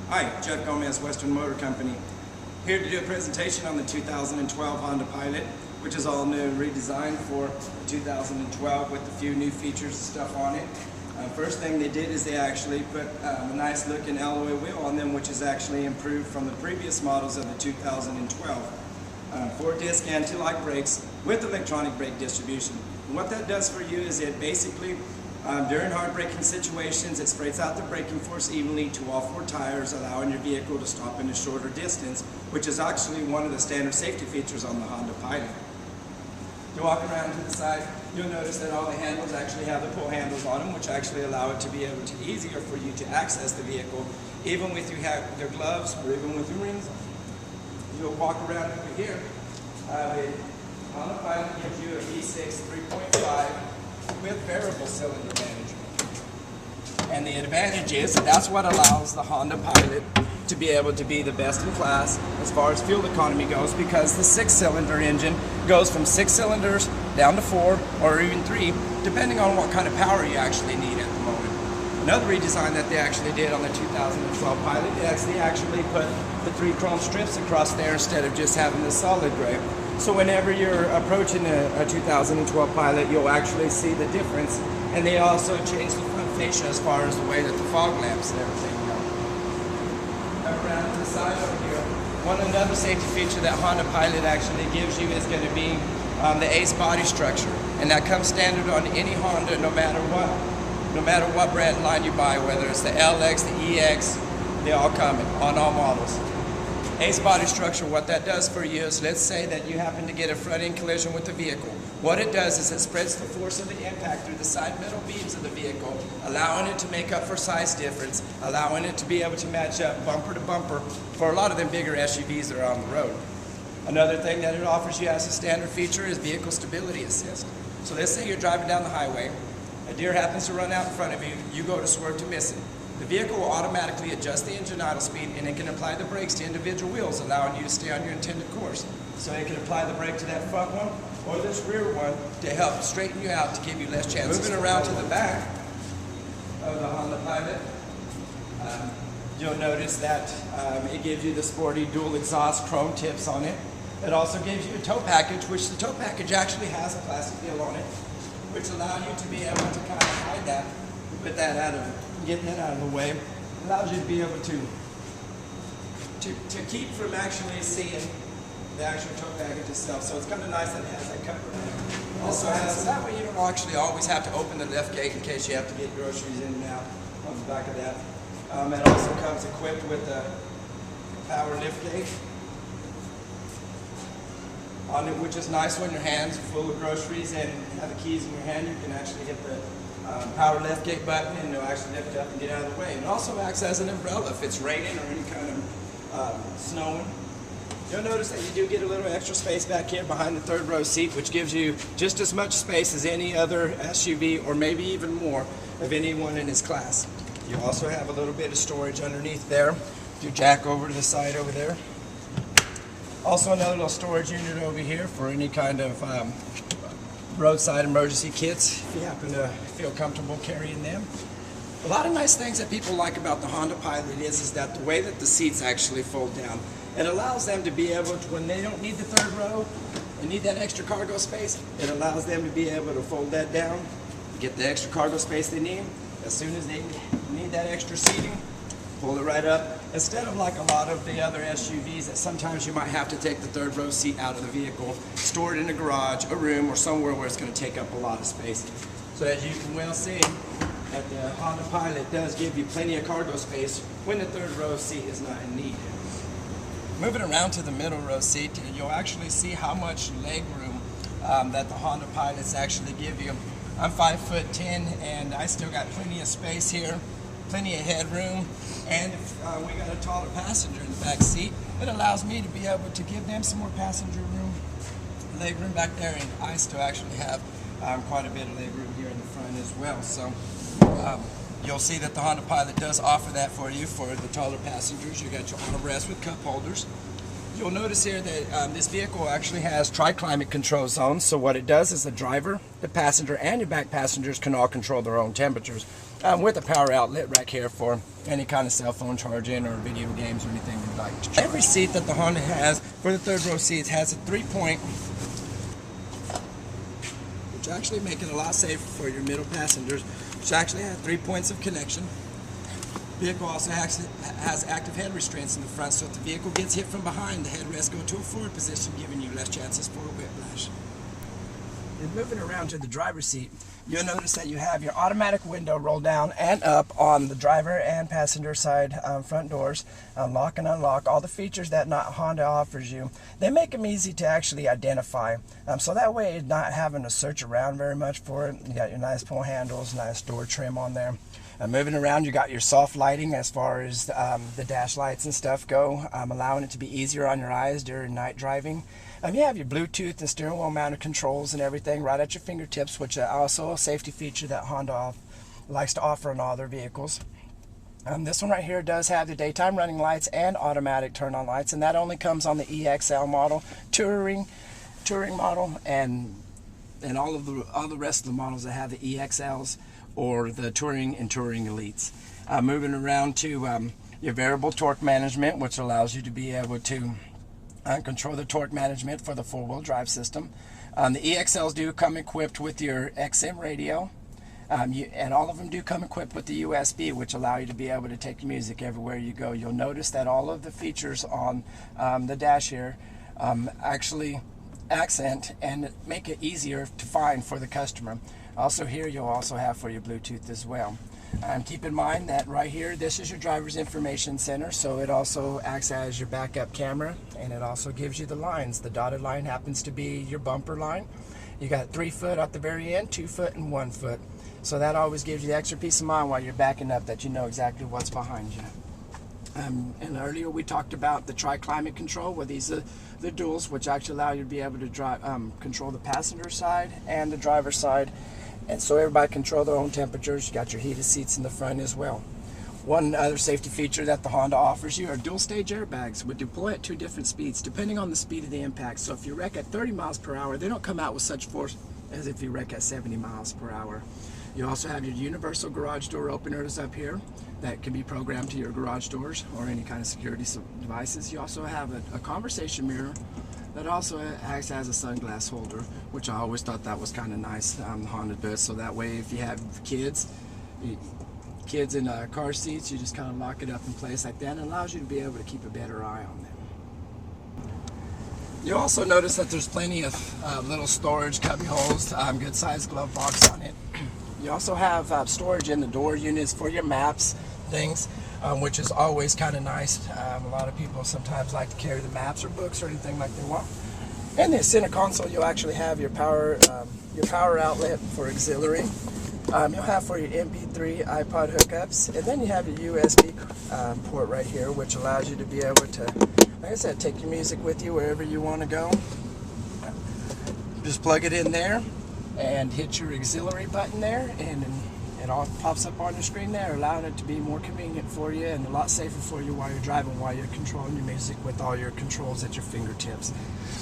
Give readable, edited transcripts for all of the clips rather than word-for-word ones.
Hi, Jeff Gomez, Western Motor Company. Here to do a presentation on the 2012 Honda Pilot, which is all new and redesigned for 2012 with a few new features and stuff on it. First thing they did is they actually put a nice looking alloy wheel on them, which is actually improved from the previous models of the 2012. 4-disc anti-lock brakes with electronic brake distribution. And what that does for you is it basically, during hard braking situations, it spreads out the braking force evenly to all 4 tires, allowing your vehicle to stop in a shorter distance, which is actually one of the standard safety features on the Honda Pilot. You walk around to the side, you'll notice that all the handles actually have the pull handles on them, which actually allow it to be able to easier for you to access the vehicle, even with you have your gloves or even with your rings on. You'll walk around over here. The Honda Pilot gives you a V6 3.5 with variable cylinder management. And the advantage is that's what allows the Honda Pilot to be able to be the best in class as far as fuel economy goes, because the 6-cylinder engine goes from 6 cylinders down to 4 or even 3, depending on what kind of power you actually need at the moment. Another redesign that they actually did on the 2012 Pilot, they actually put the 3 chrome strips across there instead of just having the solid gray. So whenever you're approaching a 2012 Pilot, you'll actually see the difference. And they also changed the front fascia as far as the way that the fog lamps and everything go. Around to the side over here, another safety feature that Honda Pilot actually gives you is going to be the ACE body structure. And that comes standard on any Honda, no matter what brand line you buy, whether it's the LX, the EX, they all come on all models. ACE body structure, what that does for you is, let's say that you happen to get a front-end collision with the vehicle. What it does is it spreads the force of the impact through the side metal beams of the vehicle, allowing it to make up for size difference, allowing it to be able to match up bumper to bumper for a lot of them bigger SUVs that are on the road. Another thing that it offers you as a standard feature is vehicle stability assist. So let's say you're driving down the highway, a deer happens to run out in front of you, you go to swerve to miss it. The vehicle will automatically adjust the engine idle speed, and it can apply the brakes to individual wheels, allowing you to stay on your intended course. So it can apply the brake to that front one or this rear one to help straighten you out to give you less chances. Moving around to the back of the Honda Pilot, you'll notice that it gives you the sporty dual exhaust chrome tips on it. It also gives you a tow package, which the tow package actually has a plastic seal on it, which allows you to be able to kind of hide that, put that out of, getting that out of the way. It allows you to be able to keep from actually seeing the actual tow package itself. So it's kind of nice that it has that cover. Also has, that way you don't actually always have to open the lift gate in case you have to get groceries in and out on the back of that. It also comes equipped with a power lift gate on it, which is nice when your hands are full of groceries and have the keys in your hand. You can actually hit the power lift gate button and it'll actually lift up and get out of the way. It also acts as an umbrella if it's raining or any kind of snowing. You'll notice that you do get a little extra space back here behind the third row seat, which gives you just as much space as any other SUV, or maybe even more of anyone in its class. You also have a little bit of storage underneath there. You jack over to the side over there. Also another little storage unit over here for any kind of roadside emergency kits, if you happen to feel comfortable carrying them. A lot of nice things that people like about the Honda Pilot is that the way that the seats actually fold down. It allows them to be able to, when they don't need the third row and need that extra cargo space, it allows them to be able to fold that down, get the extra cargo space they need. As soon as they need that extra seating, pull it right up. Instead of like a lot of the other SUVs that sometimes you might have to take the third row seat out of the vehicle, store it in a garage, a room, or somewhere where it's going to take up a lot of space. So as you can well see, that the Honda Pilot does give you plenty of cargo space when the third row seat is not in need. Moving around to the middle row seat, you'll actually see how much leg room that the Honda Pilots actually give you. I'm 5'10", and I still got plenty of space here, plenty of headroom, and if we got a taller passenger in the back seat, it allows me to be able to give them some more passenger room, leg room back there, and I still actually have quite a bit of leg room here in the front as well. So you'll see that the Honda Pilot does offer that for you for the taller passengers. You got your armrest with cup holders. You'll notice here that this vehicle actually has tri-climate control zones. So what it does is the driver, the passenger, and your back passengers can all control their own temperatures. with a power outlet right here for any kind of cell phone charging or video games or anything you'd like to charge. Every seat that the Honda has for the third row seats has a 3-point, which actually make it a lot safer for your middle passengers, which actually have 3 points of connection. The vehicle also has active head restraints in the front, so if the vehicle gets hit from behind, the headrests go to a forward position, giving you less chances for a whiplash. And moving around to the driver's seat, you'll notice that you have your automatic window roll down and up on the driver and passenger side front doors, lock and unlock, all the features that Honda offers you. They make them easy to actually identify, so that way you're not having to search around very much for it. You got your nice pull handles, nice door trim on there. Moving around, you got your soft lighting as far as the dash lights and stuff go, allowing it to be easier on your eyes during night driving. You have your Bluetooth and steering wheel mounted controls and everything right at your fingertips, which is also a safety feature that Honda likes to offer on all their vehicles. This one right here does have the daytime running lights and automatic turn on lights, and that only comes on the EXL model, touring model, and all the rest of the models that have the EXLs or the touring and touring elites. Moving around to your variable torque management, which allows you to be able to control the torque management for the four-wheel drive system. The EXLs do come equipped with your XM radio, and all of them do come equipped with the USB, which allow you to be able to take your music everywhere you go. You'll notice that all of the features on the dash here actually accent and make it easier to find for the customer. Also here you'll also have for your Bluetooth as well. Keep in mind that right here, this is your driver's information center, so it also acts as your backup camera, and it also gives you the lines. The dotted line happens to be your bumper line. You got 3 foot at the very end, 2 foot, and 1 foot. So that always gives you the extra peace of mind while you're backing up that you know exactly what's behind you. And earlier we talked about the tri-climate control, where these are the duals, which actually allow you to be able to drive, control the passenger side and the driver's side. And so everybody control their own temperatures. You got your heated seats in the front as well. One other safety feature that the Honda offers you are dual stage airbags, which deploy at 2 different speeds depending on the speed of the impact. So if you wreck at 30 miles per hour, they don't come out with such force as if you wreck at 70 miles per hour. You also have your universal garage door openers up here that can be programmed to your garage doors or any kind of security devices. You also have a conversation mirror that also acts as a sunglass holder, which I always thought that was kind of nice. Honda does, so that way if you have kids in car seats, you just kind of lock it up in place like that, and it allows you to be able to keep a better eye on them. You'll also notice that there's plenty of little storage cubby holes, good sized glove box on it. You also have storage in the door units for your maps, things, which is always kind of nice. A lot of people sometimes like to carry the maps or books or anything like they want. In the center console, you'll actually have your power outlet for auxiliary. You'll have for your MP3 iPod hookups, and then you have your USB port right here, which allows you to be able to, like I said, take your music with you wherever you want to go. Just plug it in there and hit your auxiliary button there, and it all pops up on your screen there, allowing it to be more convenient for you and a lot safer for you while you're driving, while you're controlling your music with all your controls at your fingertips.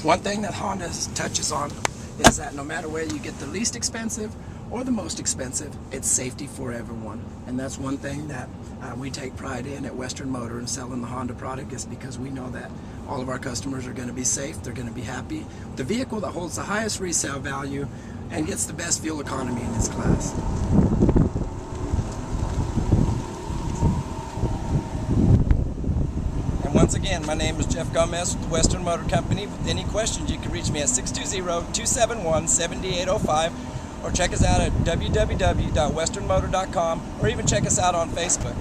One thing that Honda touches on is that no matter where you get the least expensive or the most expensive, it's safety for everyone. And that's one thing that we take pride in at Western Motor and selling the Honda product, is because we know that all of our customers are going to be safe, they're going to be happy. The vehicle that holds the highest resale value and gets the best fuel economy in its class. And once again, my name is Jeff Gomez with the Western Motor Company. With any questions, you can reach me at 620-271-7805, or check us out at www.westernmotor.com, or even check us out on Facebook.